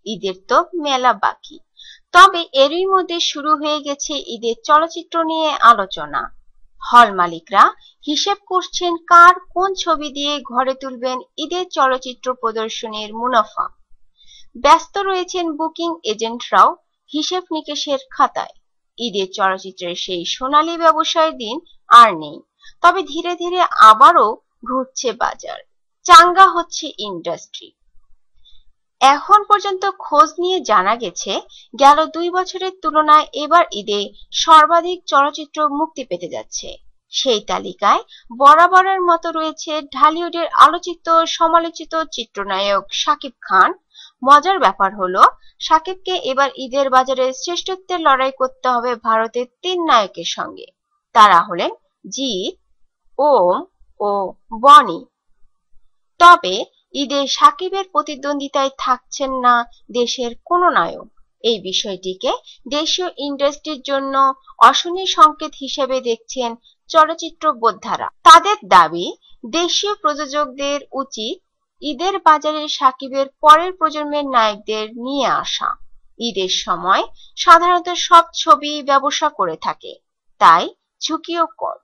ঈদের তো মেলা বাকি। তবে এরই মধ্যে শুরু হয়ে গেছে ঈদের চলচ্চিত্র নিয়ে আলোচনা। হল মালিকরা হিসেব করছেন কার কোন ছবি দিয়ে ঘরে তুলবেন ঈদের চলচ্চিত্র প্রদর্শনীর মুনাফা। ব্যস্ত রয়েছেন বুকিং এজেন্টরাও হিসেব নিকেশের খাতায়। ঈদের চলচ্চিত্রের সেই সোনালী ব্যবসায়ের দিন আর নেই। তবে ধীরে ধীরে আবারও ঘুরছে বাজার, চাঙ্গা হচ্ছে ইন্ডাস্ট্রি। এখন পর্যন্ত খোঁজ নিয়ে জানা গেছে গেল 2 বছরের তুলনায় এবার ঈদে সর্বাধিক চলচ্চিত্র মুক্তি পেতে যাচ্ছে। সেই তালিকায় বরাবরের মতো রয়েছে ঢালিউডের আলোচিত সমালোচিত চিত্রনায়ক শাকিব খান। মজার ব্যাপার হলো শাকিবকে এবার ঈদের বাজারে শ্রেষ্ঠত্বের লড়াই করতে হবে ভারতের 3 নায়কের সঙ্গে। তারা হলেন জিৎ, ওম ও বনি। তবে ঈদে শাকিবের প্রতিদ্বন্দ্বিতায় থাকছেন না দেশের কোনো নায়ক। এই বিষয়টিকে দেশীয় ইন্ডাস্ট্রির জন্য অশনি সংকেত হিসেবে দেখছেন চলচ্চিত্র বোদ্ধারা। তাদের দাবি দেশীয় প্রযোজকদের উচিত ঈদের বাজারে শাকিবের পরের প্রজন্মের নায়কদের নিয়ে আসা। ঈদের সময় সাধারণত সব ছবি ব্যবসা করে থাকে, তাই ঝুঁকিও কম।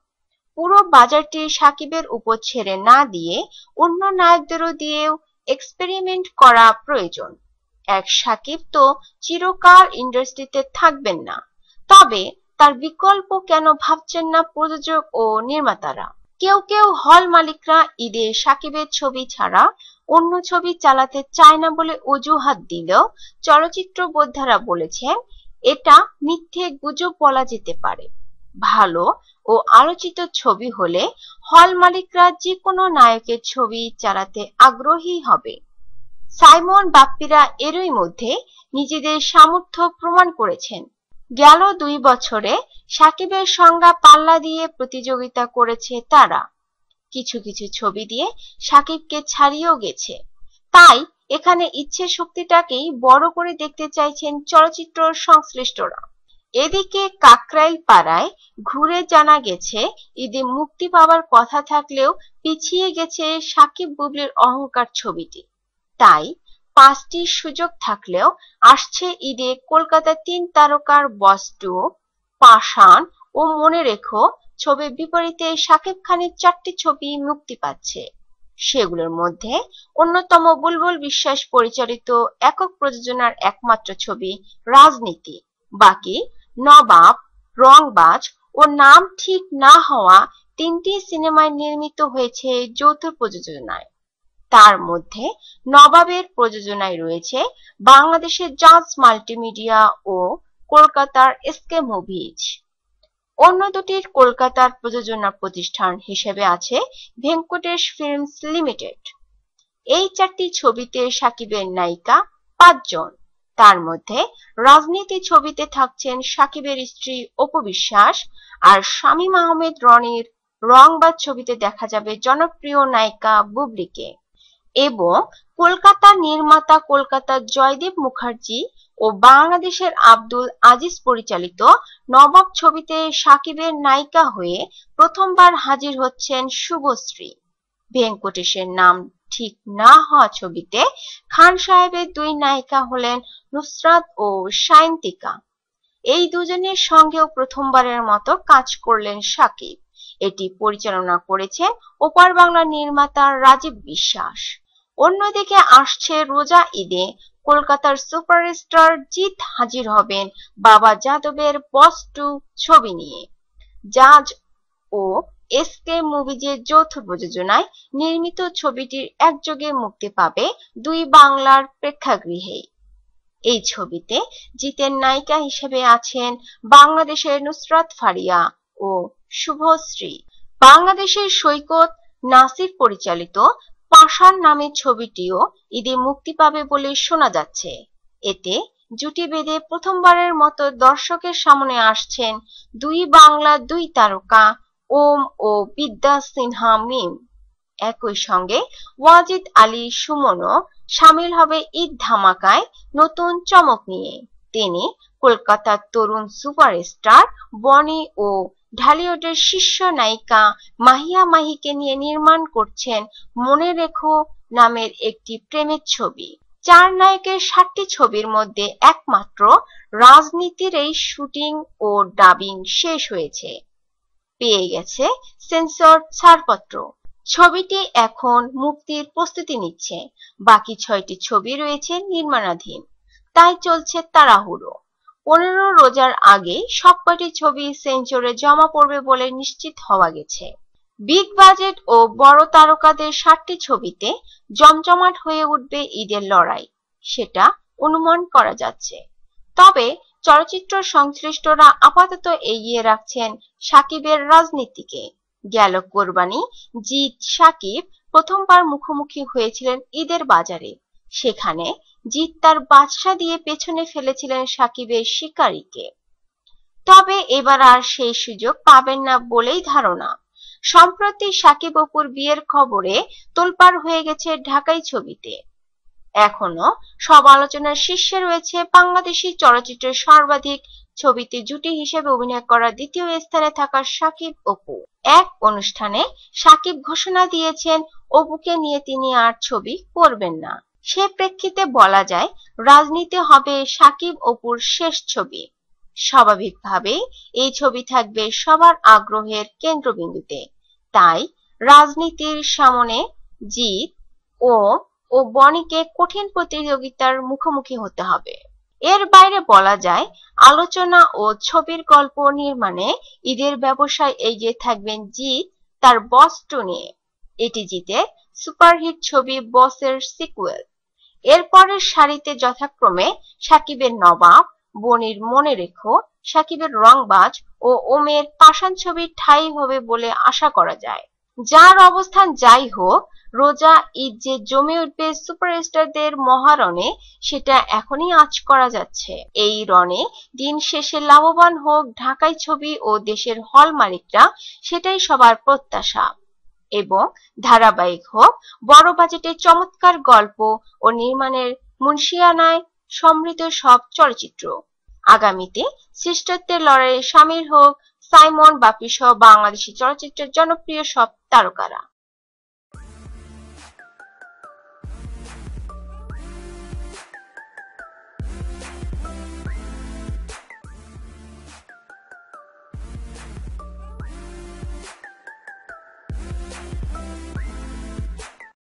পুরো বাজারটি শাকিবের উপর ছেড়ে না দিয়ে অন্য নায়কদেরও দিয়েও এক্সপেরিমেন্ট করা প্রয়োজন। এক শাকিব তো চিরকাল ইন্ডাস্ট্রিতে থাকবেন না, তবে তার বিকল্প কেন ভাবছেন না প্রযোজক ও নির্মাতারা? কেউ কেউ হল মালিকরা ঈদে শাকিবের ছবি ছাড়া অন্য ছবি চালাতে চায় না বলে অজুহাত দিলেও চলচ্চিত্র বোদ্ধারা বলেছেন এটা মিথ্যে গুজব বলা যেতে পারে। ভালো ও আলোচিত ছবি হলে হল মালিকরা যে কোনো নায়কের ছবি চালাতে আগ্রহী হবে। সাইমন বাপ্পিরা এরই মধ্যে নিজেদের সামর্থ্য প্রমাণ করেছেন। গেল 2 বছরে শাকিবের সঙ্গে পাল্লা দিয়ে প্রতিযোগিতা করেছে তারা। কিছু কিছু ছবি দিয়ে শাকিবকে ছাড়িয়েও গেছে। তাই এখানে ইচ্ছে শক্তিটাকেই বড় করে দেখতে চাইছেন চলচ্চিত্র সংশ্লিষ্টরা। এদিকে কাকরাইল পাড়ায় ঘুরে জানা গেছে ঈদে মুক্তি পাওয়ার কথা থাকলেও পিছিয়ে গেছে শাকিব বুবলির অহংকার ছবিটি। তাই 5টির সুযোগ থাকলেও আসছে ঈদে কলকাতার 3 তারকার বস 2, পাষাণ ও মনে রেখো ছবির বিপরীতে শাকিব খানের 4টি ছবি মুক্তি পাচ্ছে। সেগুলোর মধ্যে অন্যতম বুলবুল বিশ্বাস পরিচালিত একক প্রযোজনার একমাত্র ছবি রাজনীতি। বাকি নবাব, রংবাজ ও নাম ঠিক না হওয়া 3টি সিনেমায় নির্মিত হয়েছে যৌথ প্রযোজনায়। তার মধ্যে নবাবের প্রযোজনায় রয়েছে বাংলাদেশের জাজ মাল্টিমিডিয়া ও কলকাতার এসকে মুভিজ। অন্য দুটির কলকাতার প্রযোজনা প্রতিষ্ঠান হিসেবে আছে ভেঙ্কটেশ ফিল্মস লিমিটেড। এই 4টি ছবিতে শাকিবের নায়িকা 5 জন। তার মধ্যে রাজনীতি ছবিতে থাকছেন শাকিবের স্ত্রী অপু বিশ্বাস, আর শামীম আহমেদ রনির রংবাজ ছবিতে দেখা যাবে জনপ্রিয় নায়িকা বুবলিকে। এবং কলকাতার নির্মাতা কলকাতার জয়দেব মুখার্জি ও বাংলাদেশের আব্দুল আজিজ পরিচালিত নবাব ছবিতে শাকিবের নায়িকা হয়ে প্রথমবার হাজির হচ্ছেন শুভশ্রী। ভেঙ্কটেশের নাম ঠিক না হওয়া ছবিতে খান সাহেবের 2 নায়িকা হলেন নুসরাত ও সায়ন্তিকা। এই দুজনের সঙ্গেও প্রথমবারের মতো কাজ করলেন শাকিব। এটি পরিচালনা করেছেন ওপার বাংলা নির্মাতা রাজীব বিশ্বাস। অন্যদিকে আসছে রোজা ঈদে কলকাতার সুপারস্টার জিৎ হাজির হবেন বাবা যাদবের বস 2 ছবি নিয়ে। জাজ ও এসকে মুভিজের যৌথ প্রযোজনায় নির্মিত ছবিটির একযোগে মুক্তি পাবে 2 বাংলার প্রেক্ষাগৃহে। এই ছবিতে জিতের নায়িকা হিসেবে আছেন বাংলাদেশের নুসরাত ফারিয়া ও শুভশ্রী। বাংলাদেশের সৈকত নাসির পরিচালিত পাষাণ নামের ছবিটিও ঈদে মুক্তি পাবে বলে শোনা যাচ্ছে। এতে জুটি বেঁধে প্রথমবারের মতো দর্শকের সামনে আসছেন 2 বাংলা 2 তারকা ওম ও বিদ্যা সিনহা মিম। একই সঙ্গে ওয়াজিদ আলী সুমনও সামিল হবে ঈদ ধামাকায় নতুন চমক নিয়ে। তিনি কলকাতার তরুণ সুপারস্টার বনি ও ঢালিউডের শীর্ষ নায়িকা মাহিয়া মাহিকে নিয়ে নির্মাণ করছেন মনে রেখো নামের একটি প্রেমের ছবি। 4 নায়কের 7টি ছবির মধ্যে একমাত্র রাজনীতির এই শুটিং ও ডাবিং শেষ হয়েছে, পেয়ে গেছে সেন্সর ছাড়পত্র। ছবিটি এখন মুক্তির প্রস্তুতি নিচ্ছে। বাকি 6টি ছবি রয়েছে নির্মাণাধীন, তাই চলছে তাড়াহুড়ো। 15 রোজার আগে সবকটি ছবি সেন্সরে জমা পড়বে বলে নিশ্চিত হওয়া গেছে। বিগ বাজেট ও বড় তারকাদের 7টি ছবিতে জমজমাট হয়ে উঠবে ঈদের লড়াই, সেটা অনুমান করা যাচ্ছে। তবে চলচ্চিত্র সংশ্লিষ্টরা আপাতত এগিয়ে রাখছেন শাকিবের রাজনীতিকে। গেল কোরবানি জিত শাকিব প্রথমবার মুখোমুখি হয়েছিলেন ঈদের বাজারে। সেখানে জিত তার বাদশা দিয়ে পেছনে ফেলেছিলেন শাকিবের শিকারীকে। তবে এবার আর সেই সুযোগ পাবেন না বলেই ধারণা। সম্প্রতি শাকিব অপুর বিয়ের খবরে তোলপাড় হয়ে গেছে ঢাকাই ছবিতে। এখনো সব আলোচনার শীর্ষে রয়েছে বাংলাদেশি চলচ্চিত্রের সর্বাধিক ছবিতে জুটি হিসেবে অভিনয় করা দ্বিতীয় স্থানে থাকা শাকিব অপু। এক অনুষ্ঠানে শাকিব ঘোষণা দিয়েছেন অপুকে নিয়ে তিনি আর ছবি করবেন না। সে প্রেক্ষিতে বলা যায় রাজনীতি হবে শাকিব অপুর শেষ ছবি। স্বাভাবিকভাবেই এই ছবি থাকবে সবার আগ্রহের কেন্দ্রবিন্দুতে। তাই রাজনীতির সামনে জিত ও বনিকে কঠিন প্রতিযোগিতার মুখোমুখি হতে হবে। এর বাইরে বলা যায় আলোচনা ও ছবির গল্প নির্মাণে ঈদের ব্যবসায় এগিয়ে থাকবেন জিত তার বস 2 নিয়ে। এটি জিতের সুপারহিট ছবি বসের সিকুয়েল। এরপরের সারিতে যথাক্রমে শাকিবের নবাব, বনির মনে রেখো, শাকিবের রংবাজ ও ওমের পাষাণ ছবির ঠাঁই হবে বলে আশা করা যায়। যার অবস্থান যাই হোক, রোজা ঈদ যে জমে উঠবে সুপারস্টারদের মহারণে সেটা এখনই আঁচ করা যাচ্ছে। এই রণে দিন শেষে লাভবান হোক ঢাকাই ছবি ও দেশের হল মালিকরা, সেটাই সবার প্রত্যাশা। এবং ধারাবাহিক হোক বড় বাজেটের চমৎকার গল্প ও নির্মাণের মুন্সিয়ানায় সমৃদ্ধ সব চলচ্চিত্র। আগামীতে শ্রেষ্ঠত্বের লড়াইয়ে সামিল হোক সাইমন বাপি সহ বাংলাদেশি চলচ্চিত্রের জনপ্রিয় সব তারকারা।